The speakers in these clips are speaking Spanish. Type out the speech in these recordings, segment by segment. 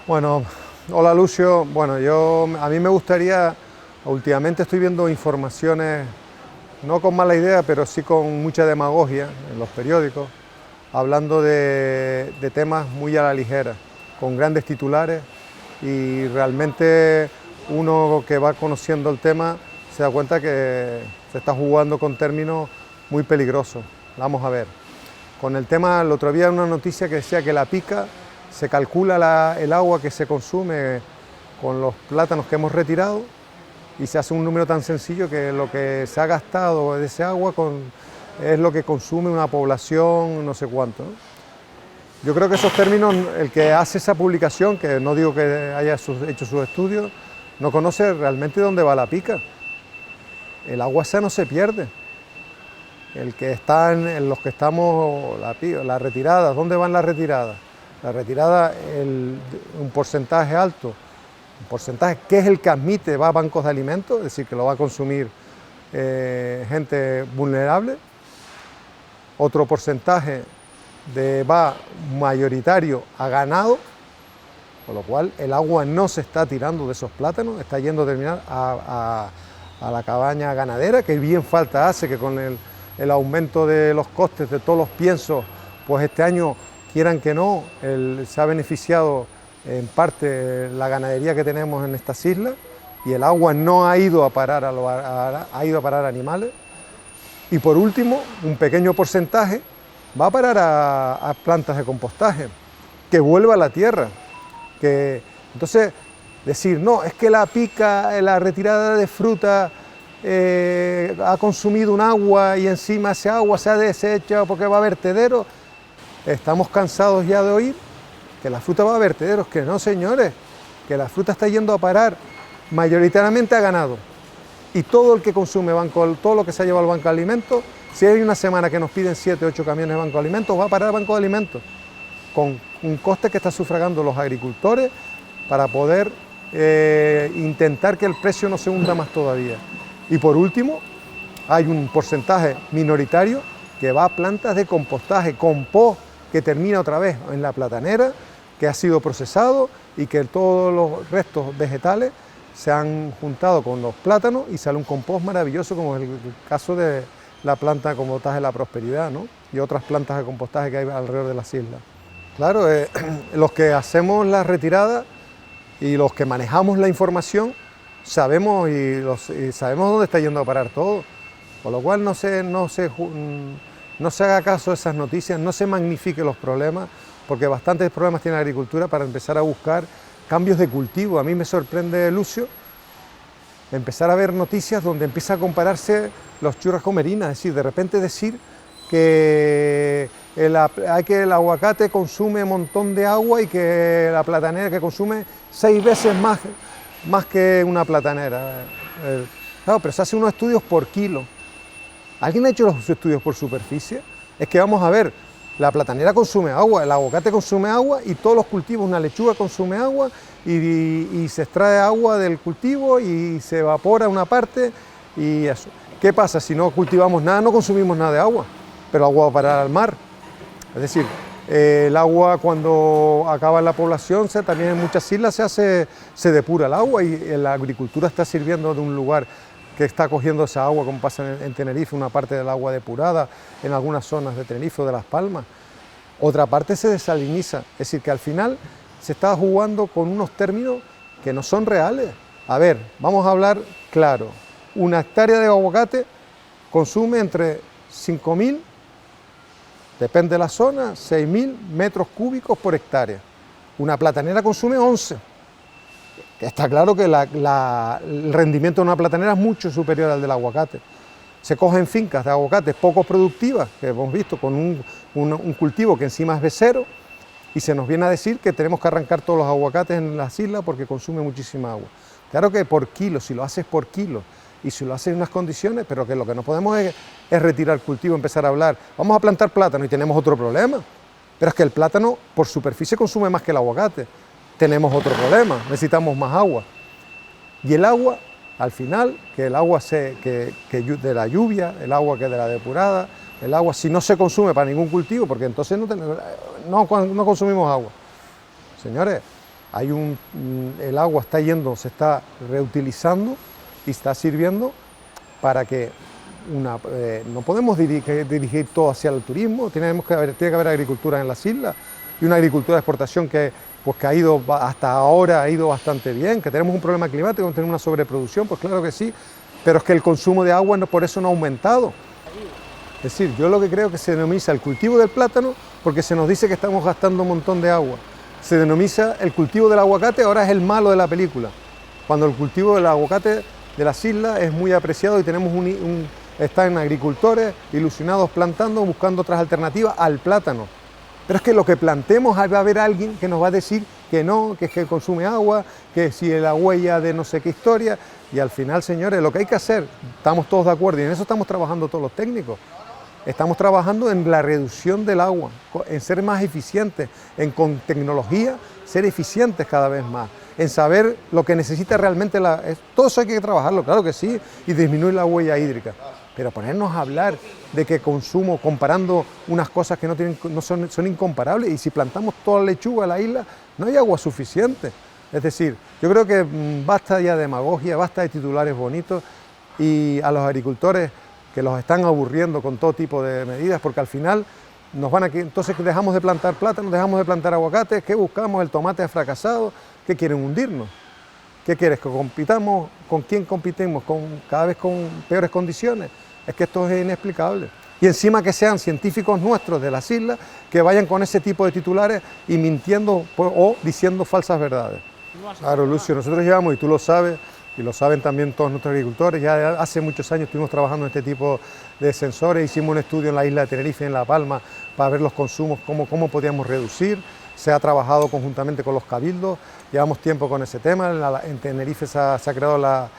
Bueno, hola Lucio. Bueno, a mí me gustaría, últimamente estoy viendo informaciones, no con mala idea, pero sí con mucha demagogia en los periódicos, hablando de temas muy a la ligera, con grandes titulares, y realmente uno que va conociendo el tema se da cuenta que se está jugando con términos muy peligrosos. Vamos a ver. Con el tema, el otro día una noticia que decía que la pica, se calcula el agua que se consume con los plátanos que hemos retirado y se hace un número tan sencillo que lo que se ha gastado de ese agua es lo que consume una población, no sé cuánto, ¿no? Yo creo que esos términos, el que hace esa publicación, que no digo que haya hecho sus estudios, no conoce realmente dónde va la pica. El agua esa no se pierde. El que están, en los que estamos, la retirada, ¿dónde van las retiradas? La retirada, un porcentaje alto, un porcentaje que es el que admite, va a bancos de alimentos, es decir, que lo va a consumir gente vulnerable. Otro porcentaje va mayoritario a ganado, con lo cual el agua no se está tirando de esos plátanos, está yendo a terminar a la cabaña ganadera, que bien falta hace que con el aumento de los costes de todos los piensos, pues este año, quieran que no, se ha beneficiado en parte la ganadería que tenemos en estas islas, y el agua no ha ido a parar ha ido a parar a animales. Y por último, un pequeño porcentaje va a parar a plantas de compostaje, que vuelva a la tierra. Entonces, decir, no, es que la pica, la retirada de fruta ha consumido un agua y encima ese agua se ha deshecho porque va a vertederos. Estamos cansados ya de oír que la fruta va a vertederos, que no, señores, que la fruta está yendo a parar mayoritariamente a ganado. Y todo el que consume todo lo que se ha llevado al banco de alimentos, si hay una semana que nos piden 7 o 8 camiones de banco de alimentos, va a parar al banco de alimentos, con un coste que están sufragando los agricultores para poder intentar que el precio no se hunda más todavía. Y por último, hay un porcentaje minoritario que va a plantas de compostaje, compost, que termina otra vez en la platanera, que ha sido procesado y que todos los restos vegetales se han juntado con los plátanos y sale un compost maravilloso, como es el caso de la planta de compostaje de la Prosperidad, ¿no? Y otras plantas de compostaje que hay alrededor de las islas. Claro, los que hacemos la retirada y los que manejamos la información sabemos y sabemos dónde está yendo a parar todo, con lo cual no se haga caso de esas noticias, no se magnifique los problemas, porque bastantes problemas tiene la agricultura para empezar a buscar cambios de cultivo. A mí me sorprende, Lucio, empezar a ver noticias donde empieza a compararse los churras con merinas, es decir, de repente decir que el aguacate consume un montón de agua y que la platanera que consume 6 veces más que una platanera. Claro, pero se hacen unos estudios por kilo. ¿Alguien ha hecho los estudios por superficie? Es que vamos a ver, la platanera consume agua, el aguacate consume agua y todos los cultivos, una lechuga consume agua y se extrae agua del cultivo y se evapora una parte y eso. ¿Qué pasa? Si no cultivamos nada, no consumimos nada de agua, pero el agua va a parar al mar. Es decir, el agua cuando acaba en la población, también en muchas islas se depura el agua y la agricultura está sirviendo de un lugar que está cogiendo esa agua, como pasa en Tenerife, una parte del agua depurada, en algunas zonas de Tenerife o de Las Palmas. Otra parte se desaliniza, es decir, que al final se está jugando con unos términos que no son reales. A ver, vamos a hablar claro, una hectárea de aguacate consume entre 5.000, depende de la zona, 6.000 metros cúbicos por hectárea. Una platanera consume 11. Está claro que el rendimiento de una platanera es mucho superior al del aguacate. Se cogen fincas de aguacates poco productivas, que hemos visto con un cultivo que encima es becero, y se nos viene a decir que tenemos que arrancar todos los aguacates en las islas porque consume muchísima agua. Claro que por kilo, si lo haces por kilo, y si lo haces en unas condiciones, pero que lo que no podemos es retirar el cultivo, empezar a hablar, vamos a plantar plátano y tenemos otro problema, pero es que el plátano por superficie consume más que el aguacate. Tenemos otro problema, necesitamos más agua. Y el agua, al final, que el agua de la lluvia, el agua que de la depurada, el agua si no se consume para ningún cultivo, porque entonces no consumimos agua. Señores, el agua está yendo, se está reutilizando y está sirviendo para que no podemos dirigir todo hacia el turismo, tiene que haber agricultura en las islas y una agricultura de exportación que ha ido, hasta ahora ha ido bastante bien, que tenemos un problema climático, tenemos una sobreproducción, pues claro que sí, pero es que el consumo de agua por eso no ha aumentado. Es decir, yo lo que creo que se denomina el cultivo del plátano porque se nos dice que estamos gastando un montón de agua. Se denomina el cultivo del aguacate, ahora es el malo de la película, cuando el cultivo del aguacate de las islas es muy apreciado y tenemos están agricultores ilusionados plantando, buscando otras alternativas al plátano. Pero es que lo que plantemos va a haber alguien que nos va a decir que no, que es que consume agua, que si la huella de no sé qué historia, y al final, señores, lo que hay que hacer, estamos todos de acuerdo y en eso estamos trabajando todos los técnicos. Estamos trabajando en la reducción del agua, en ser más eficientes, con tecnología ser eficientes cada vez más, en saber lo que necesita realmente todo eso hay que trabajarlo, claro que sí, y disminuir la huella hídrica. Pero ponernos a hablar de que consumo, comparando unas cosas que son incomparables, y si plantamos toda la lechuga en la isla, no hay agua suficiente. Es decir, yo creo que basta ya de demagogia, basta de titulares bonitos, y a los agricultores que los están aburriendo con todo tipo de medidas, porque al final entonces dejamos de plantar plátanos, dejamos de plantar aguacates, ¿qué buscamos? El tomate ha fracasado, ¿qué quieren? Hundirnos. ¿Qué quieres? ¿Que compitamos? ¿Con quién competimos? ¿Cada vez con peores condiciones? Es que esto es inexplicable. Y encima que sean científicos nuestros de las islas que vayan con ese tipo de titulares y mintiendo o diciendo falsas verdades. Claro, Lucio, nosotros llevamos, y tú lo sabes, y lo saben también todos nuestros agricultores, ya hace muchos años estuvimos trabajando en este tipo de sensores, hicimos un estudio en la isla de Tenerife, en La Palma, para ver los consumos, cómo podíamos reducir. Se ha trabajado conjuntamente con los cabildos, llevamos tiempo con ese tema, en Tenerife se ha creado la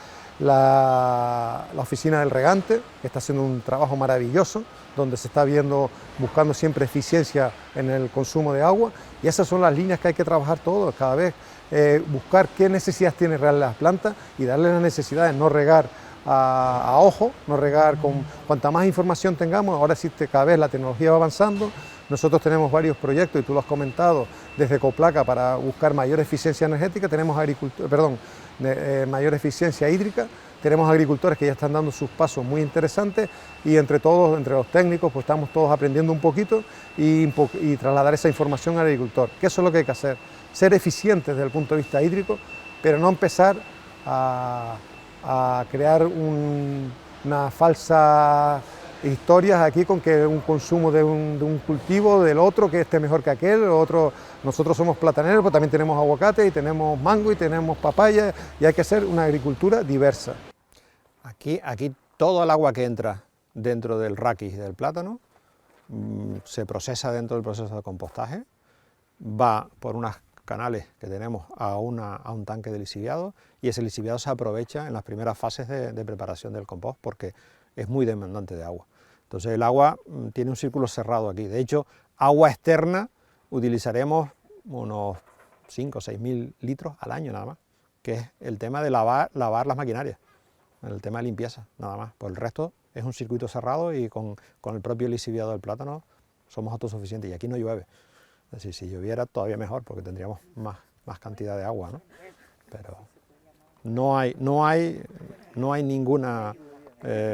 oficina del regante, que está haciendo un trabajo maravilloso, donde se está buscando siempre eficiencia en el consumo de agua, y esas son las líneas que hay que trabajar todos, cada vez buscar qué necesidades tienen reales las plantas y darles las necesidades, no regar a ojo, no regar cuanta más información tengamos. Ahora existe, cada vez la tecnología va avanzando. Nosotros tenemos varios proyectos, y tú lo has comentado, desde Coplaca para buscar mayor eficiencia energética, tenemos mayor eficiencia hídrica, tenemos agricultores que ya están dando sus pasos muy interesantes, y entre todos, entre los técnicos, pues estamos todos aprendiendo un poquito y trasladar esa información al agricultor, que eso es lo que hay que hacer, ser eficientes desde el punto de vista hídrico, pero no empezar a crear una falsa historias aquí con que un consumo de un cultivo del otro que esté mejor que aquel, nosotros somos plataneros, pero también tenemos aguacate y tenemos mango y tenemos papaya, y hay que hacer una agricultura diversa. Aquí todo el agua que entra dentro del raquis del plátano se procesa dentro del proceso de compostaje, va por unos canales que tenemos a un tanque de lixiviado, y ese lixiviado se aprovecha en las primeras fases de preparación del compost porque es muy demandante de agua. Entonces el agua tiene un círculo cerrado aquí. De hecho, agua externa utilizaremos unos 5 o 6 mil litros al año nada más, que es el tema de lavar las maquinarias, el tema de limpieza, nada más. Por el resto es un circuito cerrado, y con el propio lixiviado del plátano somos autosuficientes, y aquí no llueve. Es decir, si lloviera todavía mejor porque tendríamos más cantidad de agua, ¿no? Pero no hay ninguna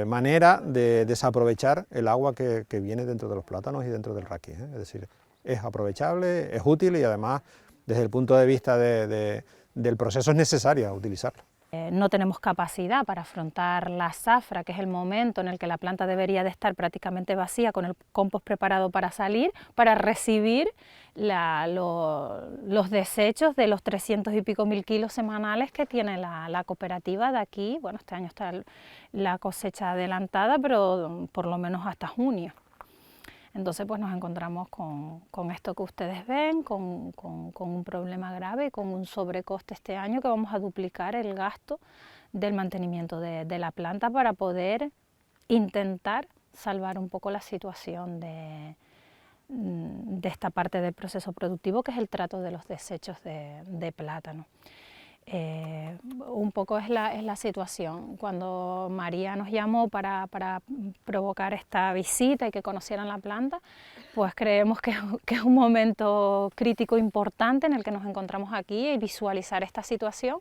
manera de desaprovechar el agua que viene dentro de los plátanos y dentro del raquis, ¿eh? Es decir, es aprovechable, es útil, y además desde el punto de vista del proceso es necesario utilizarlo. No tenemos capacidad para afrontar la zafra, que es el momento en el que la planta debería de estar prácticamente vacía, con el compost preparado para salir, para recibir los desechos de los 300 y pico mil kilos semanales que tiene la cooperativa de aquí. Bueno, este año está la cosecha adelantada, pero por lo menos hasta junio. Entonces pues nos encontramos con esto que ustedes ven, con un problema grave, con un sobrecoste este año, que vamos a duplicar el gasto del mantenimiento de la planta para poder intentar salvar un poco la situación de esta parte del proceso productivo, que es el trato de los desechos de plátano. Un poco es la situación. Cuando María nos llamó para provocar esta visita y que conocieran la planta, pues creemos que es un momento crítico importante en el que nos encontramos aquí y visualizar esta situación,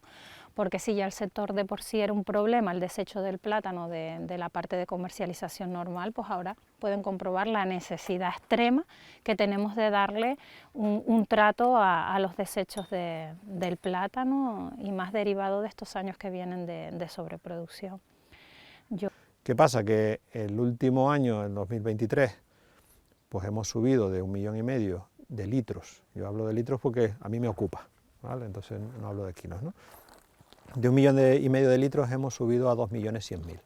porque si ya el sector de por sí era un problema, el desecho del plátano de la parte de comercialización normal, pues ahora pueden comprobar la necesidad extrema que tenemos de darle un trato a los desechos del plátano y más derivado de estos años que vienen de sobreproducción. ¿Qué pasa? Que el último año, en 2023, pues hemos subido de 1,5 millones de litros. Yo hablo de litros porque a mí me ocupa, ¿vale? Entonces no hablo de kilos, ¿no? De 1,5 millones de litros hemos subido a 2,100,000.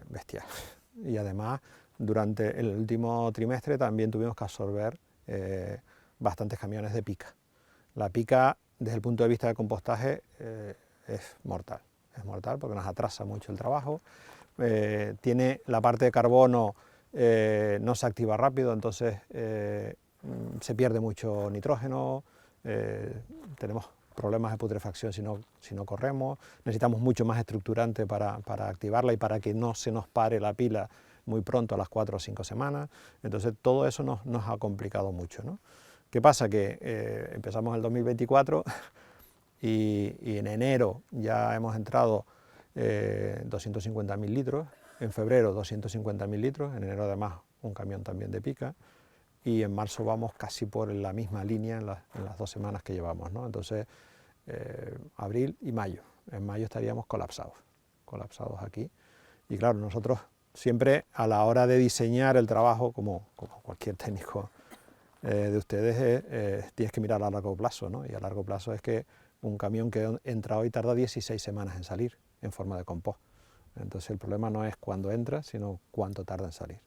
Bestial. Y además, durante el último trimestre también tuvimos que absorber bastantes camiones de pica. La pica, desde el punto de vista de compostaje, es mortal. Es mortal porque nos atrasa mucho el trabajo. Tiene la parte de carbono, no se activa rápido, entonces se pierde mucho nitrógeno, tenemos problemas de putrefacción si no corremos, necesitamos mucho más estructurante para activarla y para que no se nos pare la pila muy pronto, a las 4 o 5 semanas. Entonces todo eso nos ha complicado mucho, ¿no? ¿Qué pasa? Que empezamos el 2024 y en enero ya hemos entrado 250.000 litros, en febrero 250.000 litros, en enero además un camión también de pica, y en marzo vamos casi por la misma línea en las 2 semanas que llevamos, ¿no? Entonces, abril y mayo. En mayo estaríamos colapsados aquí. Y claro, nosotros siempre a la hora de diseñar el trabajo, como cualquier técnico de ustedes, tienes que mirar a largo plazo, ¿no? Y a largo plazo es que un camión que entra hoy tarda 16 semanas en salir en forma de compost. Entonces el problema no es cuándo entra, sino cuánto tarda en salir.